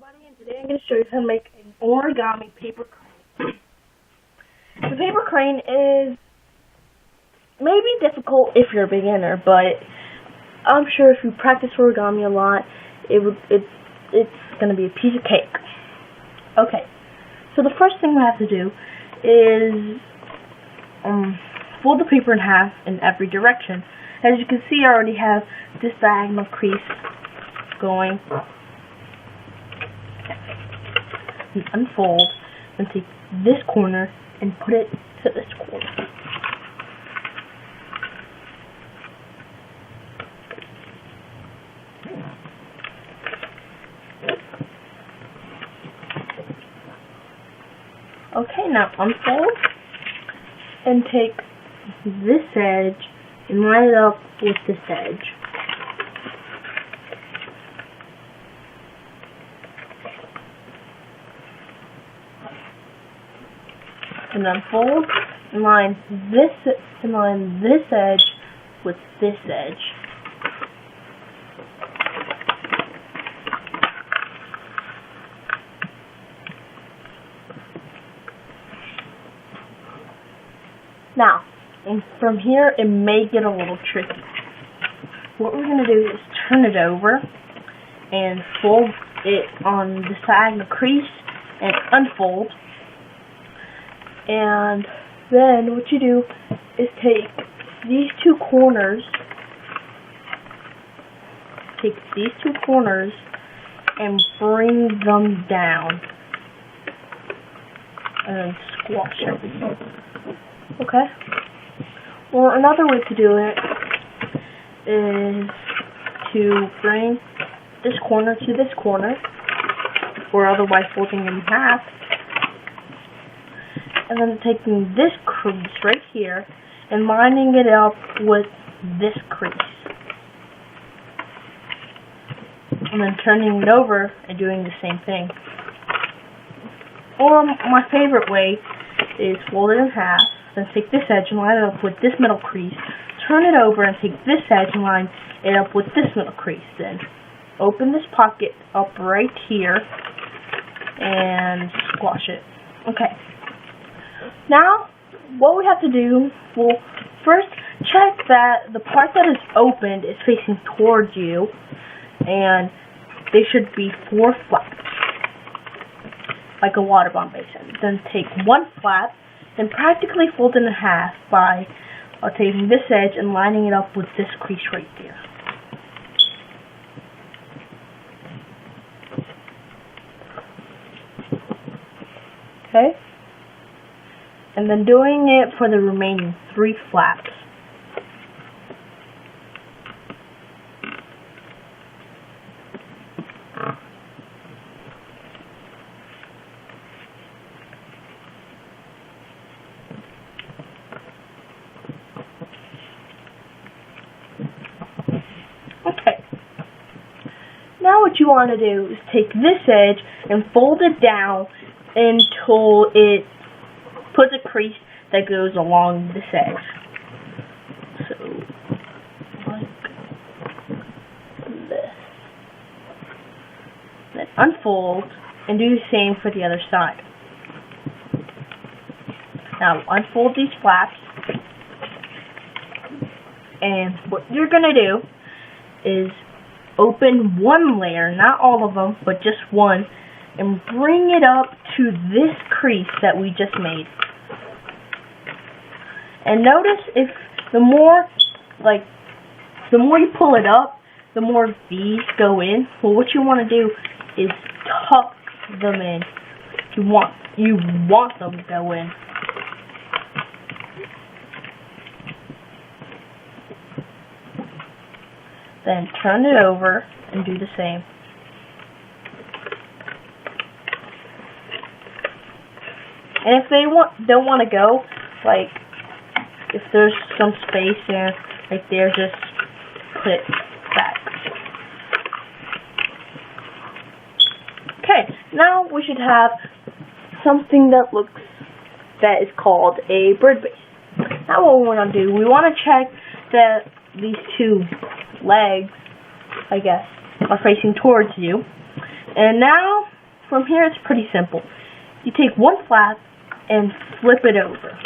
everybody, and today I'm going to show you how to make an origami paper crane. The paper crane is maybe difficult if you're a beginner, but I'm sure if you practice origami a lot, it's going to be a piece of cake. Okay, so the first thing we have to do is fold the paper in half in every direction. As you can see, I already have this diagonal crease going. And unfold and take this corner and put it to this corner. Okay, now unfold and take this edge and line it up with this edge. And then fold and line this edge with this edge. Now, and from here it may get a little tricky. What we're going to do is turn it over and fold it on the diagonal crease and unfold. And then what you do is take these two corners, and bring them down and then squash everything. Okay? Or another way to do it is to bring this corner to this corner, or otherwise folding it in half. And then taking this crease right here and lining it up with this crease. And then turning it over and doing the same thing. Or my favorite way is fold it in half, then take this edge and line it up with this middle crease. Turn it over and take this edge and line it up with this middle crease. Then open this pocket up right here and squash it. Okay. Now, what we have to do, we'll first check that the part that is opened is facing towards you, and they should be 4 flaps, like a water bomb basin. Then take one flap and practically fold it in half by taking this edge and lining it up with this crease right there. Okay? And then doing it for the remaining 3 flaps. Okay. Now what you want to do is take this edge and fold it down until it puts a crease that goes along this edge. So, like this. Then unfold and do the same for the other side. Now unfold these flaps, and what you're going to do is open one layer, not all of them, but just one, and bring it up to this crease that we just made. And notice if the more you pull it up, the more these go in. Well, what you want to do is tuck them in. You want them to go in. Then turn it over and do the same. And if they don't want to go, like, if there's some space there, right there, just put it back. Okay, now we should have something that is called a bird base. Now what we want to do, we want to check that these two legs, I guess, are facing towards you. And now from here it's pretty simple. You take one flap and flip it over.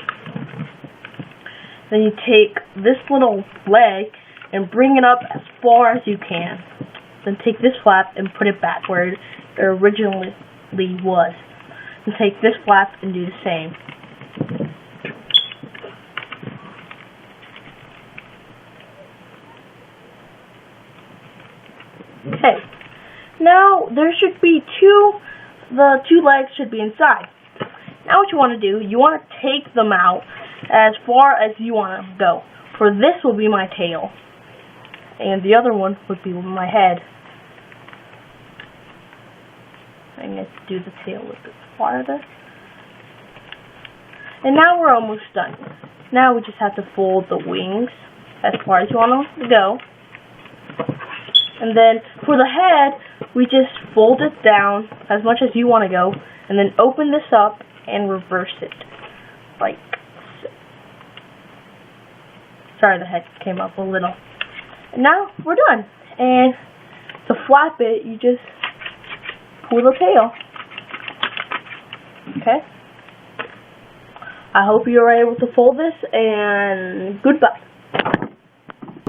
Then you take this little leg and bring it up as far as you can. Then take this flap and put it back where it originally was. And take this flap and do the same. Okay, now there should be the two legs should be inside. Now what you want to do, you want to take them out as far as you want to go. For this will be my tail, and the other one would be my head. I'm going to do the tail a little bit farther. And now we're almost done. Now we just have to fold the wings as far as you want them to go. And then for the head, we just fold it down as much as you want to go, and then open this up and reverse it, like so. Sorry, the head came up a little. And now we're done. And to flap it, you just pull the tail. Okay? I hope you were able to fold this, and goodbye.